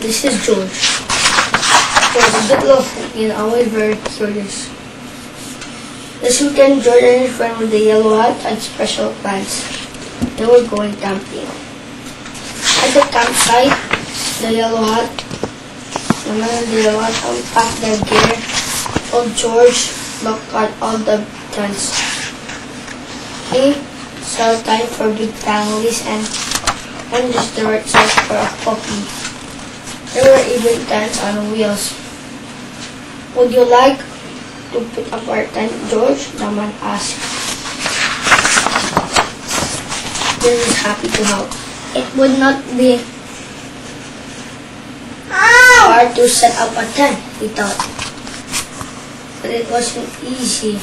This is George. He was a bit lovely and always very curious. This weekend, George and his friend with the yellow hat had special plans. They were going camping. At the campsite, the yellow hat, the man in the yellow hat unpacked their gear, while George looked at all the tents. He saw time for big families and just the right size for a puppy. There were even tents on wheels. Would you like to put up our tent, George? The man asked. He was happy to help. It would not be hard to set up a tent, he thought. But it wasn't easy.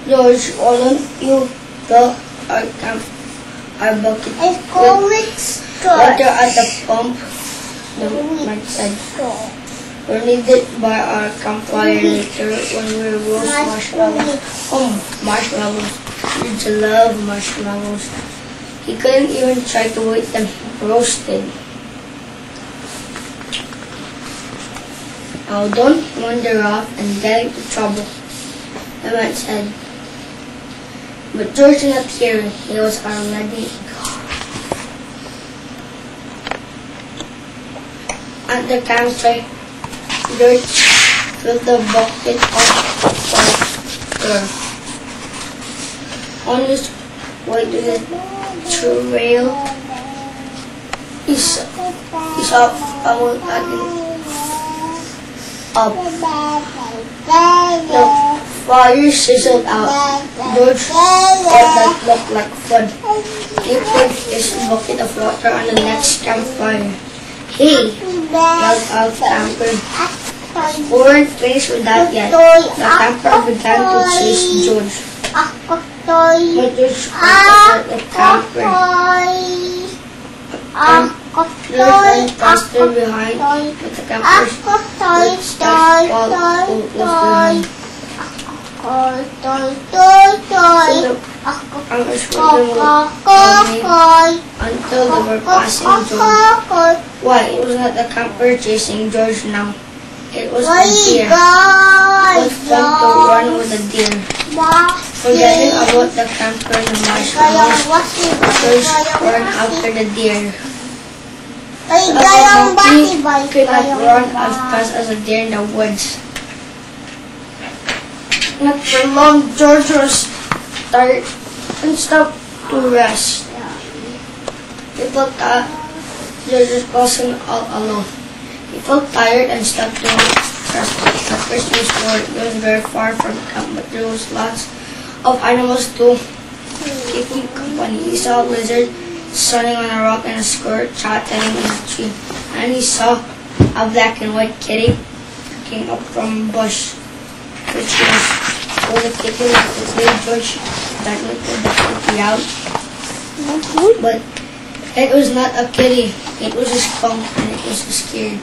George, why don't you build our bucket with water at the pump? The man said. We'll need it by our campfire later when we roast marshmallows. Oh, marshmallows. Kids love marshmallows. He couldn't even try to wait them roasted. Now don't wander off and get into trouble, the man said. But George did not hear him. He was already gone. At the campsite, George filled the bucket of water. On his way to the trail, he saw a woman up. The fire sizzled out. George thought that looked like fun. He put his bucket of water on the next campfire. Hey! Yelled out the camper. We weren't finished with that yet. The camper began to chase George. But George ran the camper. George ran faster behind, but the camper's footsteps followed behind. Until they were passing George. Why, it was not the camper chasing George now. It was the deer. It was fun to run with the deer. Forgetting about the camper and the marshmallows, George ran after the deer. A monkey could not run as fast as a deer in the woods. Not for long, George was tired and stopped to rest. He felt that George wasn't all alone. He felt tired and stopped to rest. The Christmas morning, it was very far from camp, but there was lots of animals to keep him company. He saw a lizard sunning on a rock and a squirrel chatting in a tree. And he saw a black and white kitty looking up from a bush, which was the kitty with his name George. That would put the kitty out. But it was not a kitty, it was a skunk, and it was scared.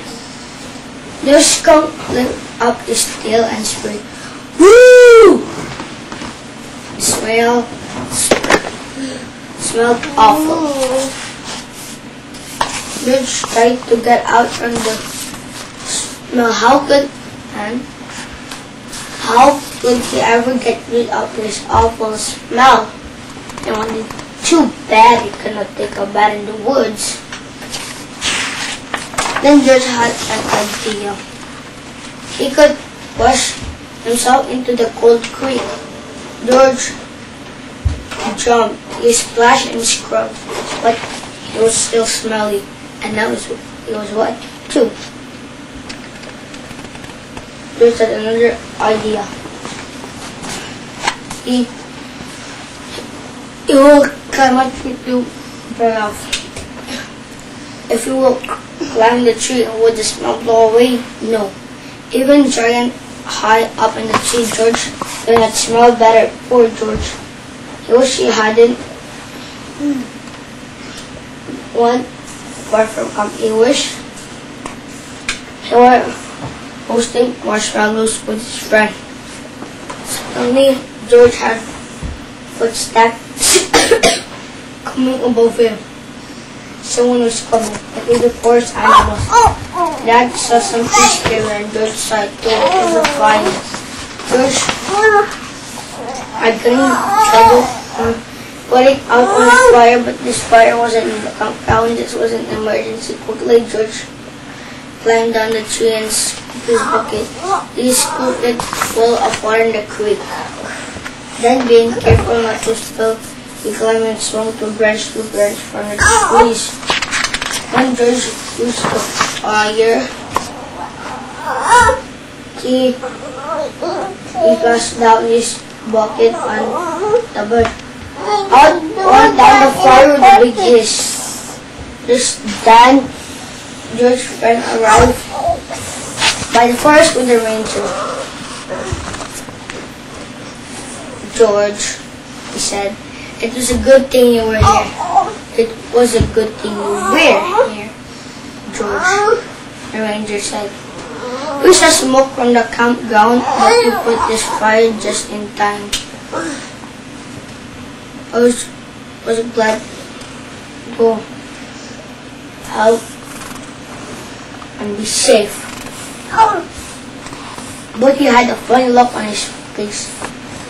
The skunk lifted up his tail and sprayed. Woo! It smelled awful. George tried to get out from the smell. How could he ever get rid of this awful smell? It was too bad he could not take a bath in the woods. Then George had an idea. He could wash himself into the cold creek. George jumped. He splashed and scrubbed, but it was still smelly, and now it was wet too. George had another idea. He will climb a tree to burn off. If you will climb the tree, would the smell blow away? No. Even giant high up in the tree, George did not smell better. Poor George. He wished he hadn't went far from camp. He wished he were hosting marshmallows with his friend. Suddenly, George had footsteps coming above him. Someone was coming. It was the forest animals. Dad saw some fish here and George saw it too. It was a fire. George had green trouble putting out on the fire, but this fire wasn't in the compound. This was an emergency. Quickly, George climbed down the tree and scooped his bucket. He scooped it full of water in the creek. Then, being careful not to spill, he climbed and swung to branch from the trees. When George used the fire, he flushed down his bucket on the bird. Out down the fire with a big hiss. Just then, George's friend arrived by the forest with the ranger. George, he said, it was a good thing you were here. It was a good thing you were here, George, the ranger said. We saw smoke from the campground, but you put this fire just in time. I was glad to go out and be safe. But he had a funny look on his face.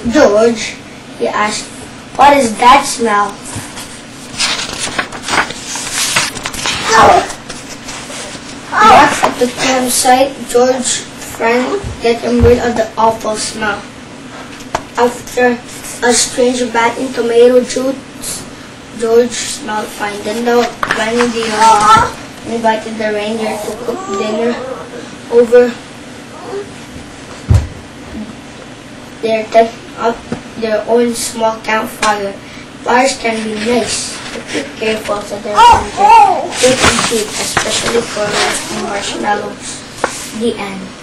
George, he asked, what is that smell? Back at the campsite, George's friend getting rid of the awful smell. After a strange bath in tomato juice, George smelled fine. Then when the invited the ranger to cook dinner over their tent up their own small campfire. Fires can be nice, but be careful, said the ranger. Quick and cheap, especially for roasting marshmallows. The end.